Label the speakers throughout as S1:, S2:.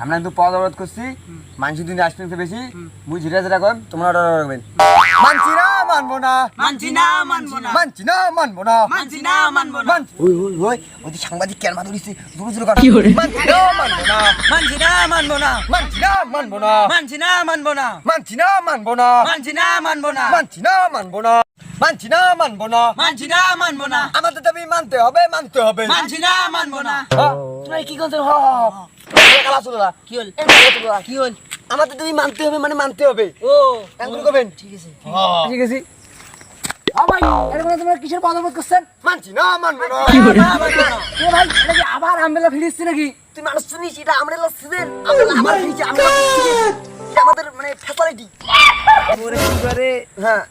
S1: আমরা কিন্তু পদ অবরোধ করছি, মানুষ দিন আসতে বেশি, মুই যেটা যেটা করেন তোমরা অর্ডার করবেন। মানছি না, মানবো না,
S2: মানছি না, মানবো না,
S1: মানছি না, মানবো না,
S2: মানছি না, মানবো না,
S1: ওই ওই ওই ওই সাংবাদিক কেন মাথা উড়িছে, জোরে জোরে কথা। মানছি না, মানবো না,
S2: মানছি না, মানবো না,
S1: মানছি না, মানবো না,
S2: মানছি না, মানবো না,
S1: মানছি না, মানবো না,
S2: মানছি না, মানবো না,
S1: মানছি না, মানবো না, মানছি না, মানবো না,
S2: মানছি না, মানবো না,
S1: আমাদের দাবি মানতে হবে, মানতে হবে।
S2: মানছি না, মানবো না।
S1: তোমরা কি করছো? কালা চলো না,
S2: কি হল? কি হল?
S1: আমাদের দাবি মানতে হবে, মানে মানতে হবে।
S2: ও
S1: এমন করবেন?
S2: ঠিক আছে,
S1: ঠিক আছে।
S3: ভাই এরকম তোমরা কিসের পদ অবরোধ করছেন?
S1: মানছি না, মানবো না।
S3: এ ভাই এটা কি আবার আমবেলা ফিরিয়েছে নাকি?
S1: তুই মানুষ শুনিস, এটা আমরা লসিদের, আমরা আমার ফিরিয়েছি, আমরা এটা আমাদের মানে ফ্যাসিলিটি।
S3: ওরে কি করে?
S1: হ্যাঁ,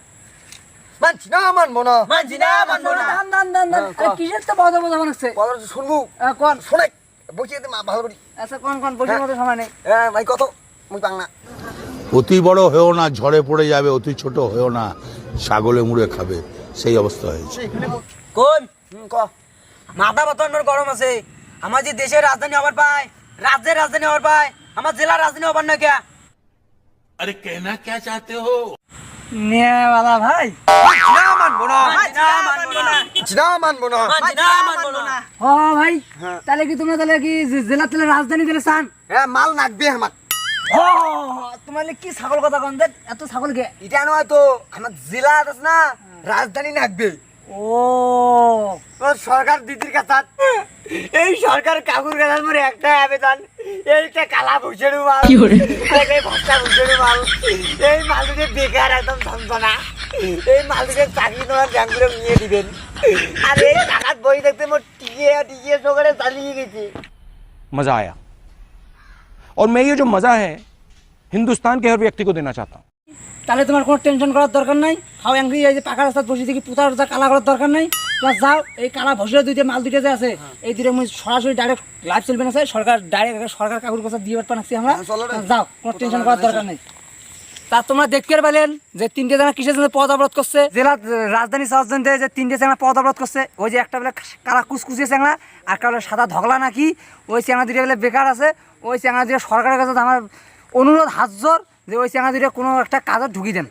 S1: মানছি না, মানবো না,
S2: মানছি না, মানবো না,
S3: দান দান দান দান আরে কিসের তো পদ অবরোধ হচ্ছে?
S1: বলো শুনবো,
S3: কোন
S1: শোনাই বসিয়ে দে ভালো করি।
S3: আচ্ছা কোন বসে মতো সময় নেই।
S1: হ্যাঁ ভাই, কত মুই পাং না।
S4: অতি বড় হয়েও না, ঝড়ে পড়ে যাবে, অতি ছোট হয়েও না, ছাগলে মুড়ে খাবে, সেই অবস্থা হয়েছে।
S2: কোন
S1: ক
S2: মাথা বতনের গরম আছে। আমার যে দেশের রাজধানী হবার পায়, রাজ্যের রাজধানী হবার পায়, আমার জেলার রাজধানী হবার না কে?
S4: আরে कहना क्या चाहते हो?
S3: নেওয়ালা ভাই
S1: না, মানবো না,
S2: মানছি না, মানবো না,
S1: মানছি না, মানবো না।
S2: মানছি না, মানবো না,
S3: ও ভাই তাহলে কি তোমরা তাহলে কি জেলা তেলে রাজধানী দিলে চান?
S1: হ্যাঁ, মাল নাকবে আমার।
S3: ও তোমার কি ছাগল কথা কন দেখ এত ছাগল কে?
S1: এটা নয় তো, আমার জেলা আছে না, রাজধানী নাকবে।
S3: ও
S1: ও সরকার দিদির কাছে, এই সরকার কাকুর কাছে মোর একটা আবেদন, এইটা কালা ভুষেরু মাল, এই ভস্তা ভুষেরু মাল, এই মালুকে বেকার একদম ধনধনা, এই মালুকে চাকরি তোমার ব্যাংকুরে নিয়ে দিবেন। আর এই টাকার বই দেখতে মোর টিকে টিকে সকালে চালিয়ে গেছে।
S5: मज़ा आया और मैं ये जो मज़ा है हिंदुस्तान के हर व्यक्ति को देना चाहता हूँ।
S3: তাহলে তোমার কোনো টেনশন করার দরকার নাই। হাও অ্যাংরি এই যে পাকা রাস্তা বসে থেকে পুতার রাস্তা কালা করার দরকার নাই। তোমরা যাও, এই কালা ভসে দুইটা মাল দুইটা যে আছে এই দুইটা মুই সরাসরি ডাইরেক্ট লাইভ চলবে না, সরকার ডাইরেক্ট সরকার কাকুর কাছে দিয়ে পাঠাচ্ছি আমরা। যাও, কোনো টেনশন করার দরকার নেই। তা তোমরা দেখতে পারলেন যে তিনটে জানা কিসের জন্য পদ অবরোধ করছে, জেলা রাজধানী সহজে যে তিনটে চ্যাংড়া পদ অবরোধ করছে। ওই যে একটা বলে কালা কুচকুচিয়ে চ্যাংড়া, আর একটা বলে সাদা ধগলা নাকি, ওই চ্যাংড়া দুটো বলে বেকার আছে। ওই চ্যাংড়া দুটো সরকারের কাছে আমার অনুরোধ হাত জোর যে ওই চ্যাংড়া দুটো কোনো একটা কাজে ঢুকিয়ে দেন।